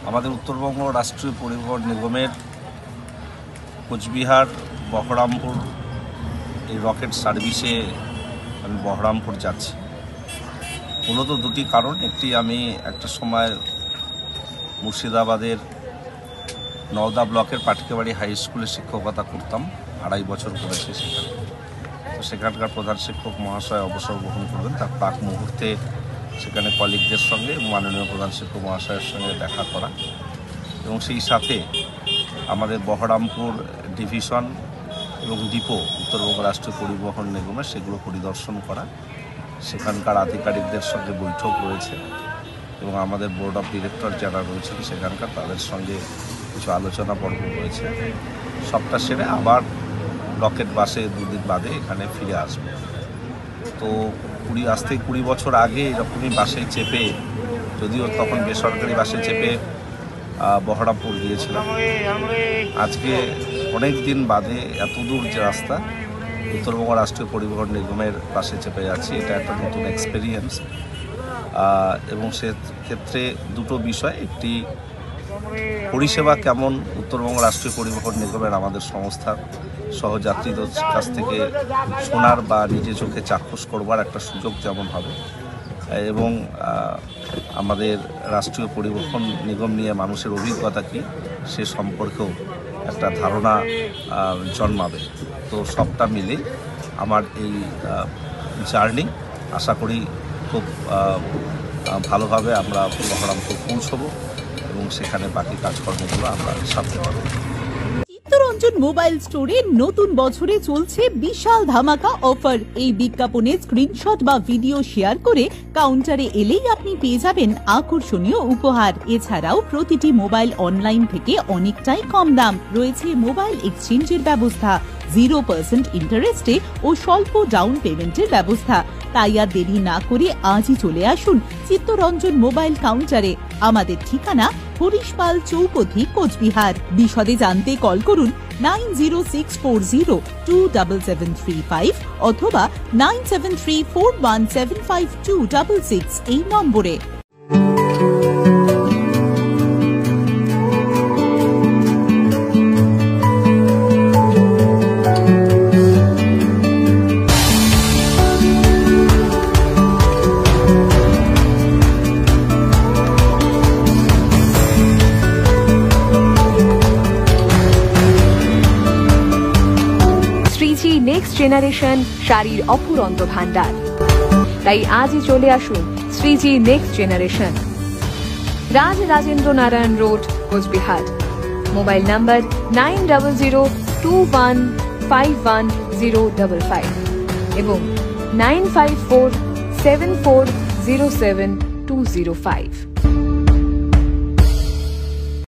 আমাদের উত্তরবঙ্গ রাষ্ট্রীয় পরিবহন নিগমের কোচবিহার বহরমপুর এই রকেট সার্ভিসে আমি বহরমপুর যাচ্ছি। মূলত দুটি কারণ। একটি, আমি একটা সময় মুর্শিদাবাদের নওদা ব্লকের পাটকেবাড়ি হাই স্কুলে শিক্ষকতা করতাম, 2.5 বছর করেছি সেখানে। তো সেখানকার প্রধান শিক্ষক মহাশয় অবসর গ্রহণ করবেন, তার প্রাক মুহূর্তে সেখানে কলিগদের সঙ্গে মাননীয় প্রধান শিক্ষক মহাশয়ের সঙ্গে দেখা করা এবং সেই সাথে আমাদের বহরমপুর ডিভিশন এবং ডিপো উত্তরবঙ্গ রাষ্ট্রীয় পরিবহন নিগমের সেগুলো পরিদর্শন করা, সেখানকার আধিকারিকদের সঙ্গে বৈঠক রয়েছে এবং আমাদের বোর্ড অফ ডিরেক্টর যারা রয়েছেন সেখানকার তাদের সঙ্গে কিছু আলোচনা পর্ব রয়েছে। সবটা সেরে আবার রকেট বাসে 2 দিন বাদে এখানে ফিরে আসবো। তো আজ থেকে 20 বছর আগে এরকমই বাসে চেপে, যদিও তখন বেসরকারি বাসে চেপে বহরমপুর গিয়েছিলাম। আজকে অনেক দিন বাদে এত দূর যে রাস্তা উত্তরবঙ্গ রাষ্ট্রীয় পরিবহন নিগমের বাসে চেপে যাচ্ছি, এটা একটা নতুন এক্সপেরিয়েন্স। এবং সেক্ষেত্রে দুটো বিষয়, একটি পরিষেবা কেমন উত্তরবঙ্গ রাষ্ট্রীয় পরিবহন নিগমের আমাদের সংস্থার সহযাত্রীদের কাছ থেকে শোনার বা নিজে চোখে চাক্ষুষ করবার একটা সুযোগ যেমন হবে, এবং আমাদের রাষ্ট্রীয় পরিবহন নিগম নিয়ে মানুষের অভিজ্ঞতা কী সে সম্পর্কেও একটা ধারণা জন্মাবে। তো সবটা মিলে আমার এই জার্নি আশা করি খুব ভালোভাবে আমরা বহরমপুর পৌঁছবো এবং সেখানে বাকি কাজকর্মগুলো আমরা সারতে পারবো। চিত্তরঞ্জন মোবাইল স্টোরে নতুন বছরে চলছে বিশাল ধামাকা অফার। এই বিজ্ঞাপনের স্ক্রিনশট বা ভিডিও শেয়ার করে কাউন্টারে এলেই আপনি পেয়ে যাবেন আকর্ষণীয় উপহার। এছাড়াও প্রতিটি মোবাইল অনলাইন থেকে অনেকটাই কম দাম। রয়েছে মোবাইল এক্সচেঞ্জের ব্যবস্থা, 0% ইন্টারেস্টে ও স্বল্প ডাউন পেমেন্টের ব্যবস্থা। তাই আর দেরি না করে আজই চলে আসুন চিত্তরঞ্জন মোবাইল কাউন্টারে। আমাদের ঠিকানা হরিশপাল চৌপথি, কোচবিহার। বিশদে জানতে কল করুন 9064027735 অথবা 9734175266 এই নম্বরে। নেক্সট জেনারেশন শাড়ির অফুরন্ত ভান্ডার। তাই আজই চলে আসুন Shreeji next generation, Raj Rajendra Narayan Road, Cooch Behar. Mobile number 9002151055 এবং 9547407205।